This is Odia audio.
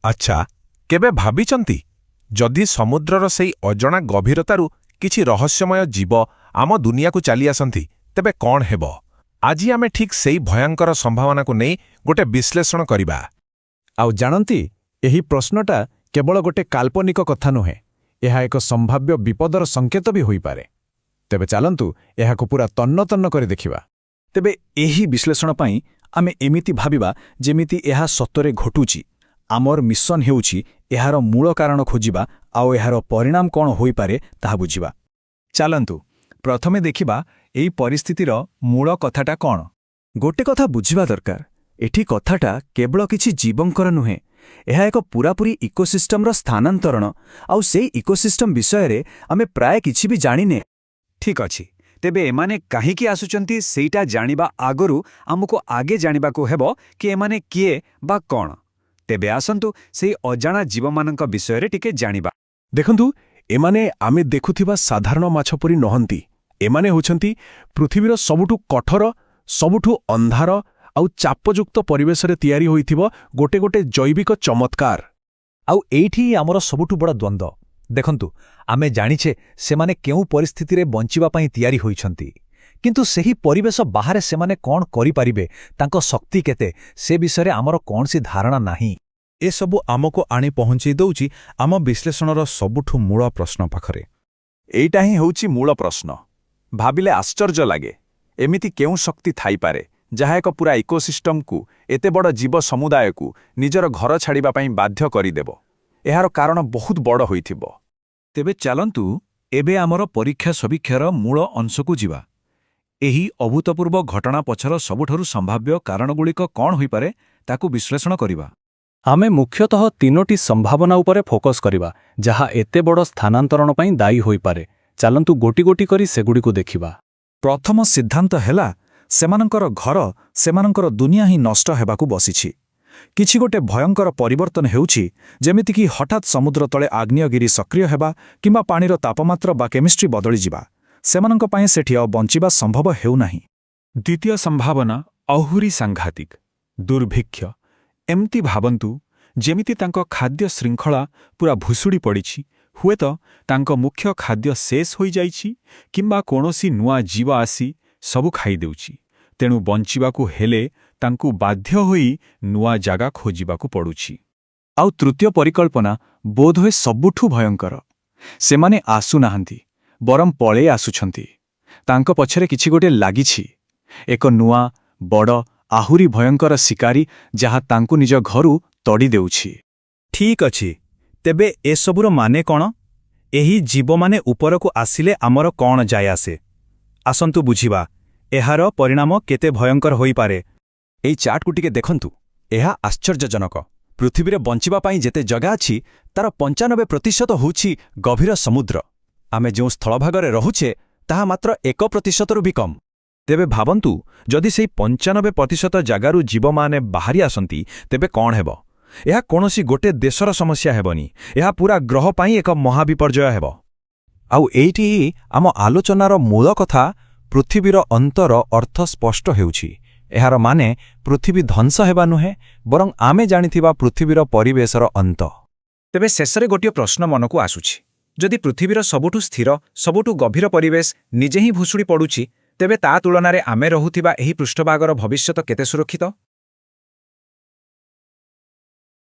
ଆଚ୍ଛା, କେବେ ଭାବିଛନ୍ତି ଯଦି ସମୁଦ୍ରର ସେଇ ଅଜଣା ଗଭୀରତାରୁ କିଛି ରହସ୍ୟମୟ ଜୀବ ଆମ ଦୁନିଆକୁ ଚାଲି ଆସନ୍ତି ତେବେ କ'ଣ ହେବ? ଆଜି ଆମେ ଠିକ୍ ସେଇ ଭୟଙ୍କର ସମ୍ଭାବନାକୁ ନେଇ ଗୋଟେ ବିଶ୍ଳେଷଣ କରିବା। ଆଉ ଜାଣନ୍ତି, ଏହି ପ୍ରଶ୍ନଟା କେବଳ ଗୋଟେ କାଳ୍ପନିକ କଥା ନୁହେଁ, ଏହା ଏକ ସମ୍ଭାବ୍ୟ ବିପଦର ସଂକେତ ବି ହୋଇପାରେ। ତେବେ ଚାଲନ୍ତୁ ଏହାକୁ ପୁରା ତନ୍ନ କରି ଦେଖିବା। ତେବେ ଏହି ବିଶ୍ଳେଷଣ ପାଇଁ ଆମେ ଏମିତି ଭାବିବା ଯେମିତି ଏହା ସତରେ ଘଟୁଛି। ଆମର ମିଶନ ହେଉଛି ଏହାର ମୂଳ କାରଣ ଖୋଜିବା ଆଉ ଏହାର ପରିଣାମ କ'ଣ ହୋଇପାରେ ତାହା ବୁଝିବା। ଚାଲନ୍ତୁ ପ୍ରଥମେ ଦେଖିବା ଏହି ପରିସ୍ଥିତିର ମୂଳ କଥାଟା କ'ଣ। ଗୋଟେ କଥା ବୁଝିବା ଦରକାର, ଏଠି କଥାଟା କେବଳ କିଛି ଜୀବଙ୍କର ନୁହେଁ, ଏହା ଏକ ପୂରାପୂରି ଇକୋସିଷ୍ଟମର ସ୍ଥାନାନ୍ତରଣ। ଆଉ ସେଇ ଇକୋସିଷ୍ଟମ ବିଷୟରେ ଆମେ ପ୍ରାୟ କିଛି ବି ଜାଣିନେ। ଠିକ୍ ଅଛି, ତେବେ ଏମାନେ କାହିଁକି ଆସୁଛନ୍ତି ସେଇଟା ଜାଣିବା ଆଗରୁ ଆମକୁ ଆଗେ ଜାଣିବାକୁ ହେବ କି ଏମାନେ କିଏ ବା କ'ଣ। ତେବେ ଆସନ୍ତୁ ସେହି ଅଜାଣା ଜୀବମାନଙ୍କ ବିଷୟରେ ଟିକେ ଜାଣିବା। ଦେଖନ୍ତୁ, ଏମାନେ ଆମେ ଦେଖୁଥିବା ସାଧାରଣ ମାଛ ପରି ନୁହନ୍ତି। ଏମାନେ ହେଉଛନ୍ତି ପୃଥିବୀର ସବୁଠୁ କଠୋର, ସବୁଠୁ ଅନ୍ଧାର ଆଉ ଚାପଯୁକ୍ତ ପରିବେଶରେ ତିଆରି ହୋଇଥିବ ଗୋଟେ ଜୈବିକ ଚମତ୍କାର। ଆଉ ଏଇଠି ଆମର ସବୁଠୁ ବଡ଼ ଦ୍ୱନ୍ଦ୍ୱ। ଦେଖନ୍ତୁ, ଆମେ ଜାଣିଛେ ସେମାନେ କେଉଁ ପରିସ୍ଥିତିରେ ବଞ୍ଚିବା ପାଇଁ ତିଆରି ହୋଇଛନ୍ତି, କିନ୍ତୁ ସେହି ପରିବେଶ ବାହାରେ ସେମାନେ କ'ଣ କରିପାରିବେ, ତାଙ୍କ ଶକ୍ତି କେତେ, ସେ ବିଷୟରେ ଆମର କୌଣସି ଧାରଣା ନାହିଁ। ଏସବୁ ଆମକୁ ଆଣି ପହଞ୍ଚେଇ ଦେଉଛି ଆମ ବିଶ୍ଳେଷଣର ସବୁଠୁ ମୂଳ ପ୍ରଶ୍ନ ପାଖରେ। ଏଇଟା ହିଁ ହେଉଛି ମୂଳ ପ୍ରଶ୍ନ। ଭାବିଲେ ଆଶ୍ଚର୍ଯ୍ୟ ଲାଗେ, ଏମିତି କେଉଁ ଶକ୍ତି ଥାଇପାରେ ଯାହା ଏକ ପୁରା ଇକୋସିଷ୍ଟମକୁ, ଏତେ ବଡ଼ ଜୀବ ସମୁଦାୟକୁ ନିଜର ଘର ଛାଡ଼ିବା ପାଇଁ ବାଧ୍ୟ କରିଦେବ। ଏହାର କାରଣ ବହୁତ ବଡ଼ ହୋଇଥିବ। ତେବେ ଚାଲନ୍ତୁ ଏବେ ଆମର ପରୀକ୍ଷା ସମୀକ୍ଷାର ମୂଳ ଅଂଶକୁ ଯିବା। ଏହି ଅଭୂତପୂର୍ବ ଘଟଣା ପଛର ସବୁଠାରୁ ସମ୍ଭାବ୍ୟ କାରଣଗୁଡ଼ିକ କ'ଣ ହୋଇପାରେ ତାକୁ ବିଶ୍ଳେଷଣ କରିବା। ଆମେ ମୁଖ୍ୟତଃ 3ଟି ସମ୍ଭାବନା ଉପରେ ଫୋକସ୍ କରିବା, ଯାହା ଏତେ ବଡ଼ ସ୍ଥାନାନ୍ତରଣ ପାଇଁ ଦାୟୀ ହୋଇପାରେ। ଚାଲନ୍ତୁ ଗୋଟି ଗୋଟି କରି ସେଗୁଡ଼ିକୁ ଦେଖିବା। ପ୍ରଥମ ସିଦ୍ଧାନ୍ତ ହେଲା, ସେମାନଙ୍କର ଘର, ସେମାନଙ୍କର ଦୁନିଆ ହିଁ ନଷ୍ଟ ହେବାକୁ ବସିଛି। କିଛି ଗୋଟେ ଭୟଙ୍କର ପରିବର୍ତ୍ତନ ହେଉଛି, ଯେମିତିକି ହଠାତ୍ ସମୁଦ୍ର ତଳେ ଆଗ୍ନେୟଗିରି ସକ୍ରିୟ ହେବା କିମ୍ବା ପାଣିର ତାପମାତ୍ରା ବା କେମିଷ୍ଟ୍ରି ବଦଳିଯିବା। ସେମାନଙ୍କ ପାଇଁ ସେଠି ଆଉ ବଞ୍ଚିବା ସମ୍ଭବ ହେଉନାହିଁ। ଦ୍ୱିତୀୟ ସମ୍ଭାବନା ଆହୁରି ସାଂଘାତିକ। ଦୁର୍ଭିକ୍ଷ। ଏମିତି ଭାବନ୍ତୁ ଯେମିତି ତାଙ୍କ ଖାଦ୍ୟ ଶୃଙ୍ଖଳା ପୁରା ଭୁଷୁଡ଼ି ପଡ଼ିଛି। ହୁଏତ ତାଙ୍କ ମୁଖ୍ୟ ଖାଦ୍ୟ ଶେଷ ହୋଇଯାଇଛି କିମ୍ବା କୌଣସି ନୂଆ ଜୀବ ଆସି ସବୁ ଖାଇଦେଉଛି। ତେଣୁ ବଞ୍ଚିବାକୁ ହେଲେ ତାଙ୍କୁ ବାଧ୍ୟ ହୋଇ ନୂଆ ଜାଗା ଖୋଜିବାକୁ ପଡ଼ୁଛି। ଆଉ ତୃତୀୟ ପରିକଳ୍ପନା ବୋଧହୁଏ ସବୁଠୁ ଭୟଙ୍କର। ସେମାନେ ଆସୁନାହାନ୍ତି, ବରଂ ପଳେଇ ଆସୁଛନ୍ତି। ତାଙ୍କ ପଛରେ କିଛି ଗୋଟେ ଲାଗିଛି, ଏକ ନୂଆ, ବଡ଼, ଆହୁରି ଭୟଙ୍କର ଶିକାରୀ ଯାହା ତାଙ୍କୁ ନିଜ ଘରୁ ତଡ଼ି ଦେଉଛି। ଠିକ୍ ଅଛି, ତେବେ ଏସବୁର ମାନେ କ'ଣ? ଏହି ଜୀବମାନେ ଉପରକୁ ଆସିଲେ ଆମର କ'ଣ ଯାଏ ଆସେ? ଆସନ୍ତୁ ବୁଝିବା ଏହାର ପରିଣାମ କେତେ ଭୟଙ୍କର ହୋଇପାରେ। ଏହି ଚାର୍ଟକୁ ଟିକେ ଦେଖନ୍ତୁ, ଏହା ଆଶ୍ଚର୍ଯ୍ୟଜନକ। ପୃଥିବୀରେ ବଞ୍ଚିବା ପାଇଁ ଯେତେ ଜାଗା ଅଛି ତାର 95% ହେଉଛି ଗଭୀର ସମୁଦ୍ର। ଆମେ ଯେଉଁ ସ୍ଥଳଭାଗରେ ରହୁଛେ ତାହା ମାତ୍ର 1%ରୁ ବି କମ୍। ତେବେ ଭାବନ୍ତୁ, ଯଦି ସେହି 95% ଜାଗାରୁ ଜୀବମାନେ ବାହାରି ଆସନ୍ତି ତେବେ କ'ଣ ହେବ? ଏହା କୌଣସି ଗୋଟେ ଦେଶର ସମସ୍ୟା ହେବନି, ଏହା ପୁରା ଗ୍ରହ ପାଇଁ ଏକ ମହାବିପର୍ଯ୍ୟୟ ହେବ। ଆଉ ଏଇଠି ଆମ ଆଲୋଚନାର ମୂଳ କଥା, ପୃଥିବୀର ଅନ୍ତର ଅର୍ଥ ସ୍ପଷ୍ଟ ହେଉଛି। ଏହାର ମାନେ ପୃଥିବୀ ଧ୍ୱଂସ ହେବା ନୁହେଁ, ବରଂ ଆମେ ଜାଣିଥିବା ପୃଥିବୀର ପରିବେଶର ଅନ୍ତ। ତେବେ ଶେଷରେ ଗୋଟିଏ ପ୍ରଶ୍ନ ମନକୁ ଆସୁଛି, ଯଦି ପୃଥିବୀର ସବୁଠୁ ସ୍ଥିର, ସବୁଠୁ ଗଭୀର ପରିବେଶ ନିଜେ ହିଁ ଭୁଷୁଡ଼ି ପଡ଼ୁଛି, ତେବେ ତା ତୁଳନାରେ ଆମେ ରହୁଥିବା ଏହି ପୃଷ୍ଠଭାଗର ଭବିଷ୍ୟତ କେତେ ସୁରକ୍ଷିତ?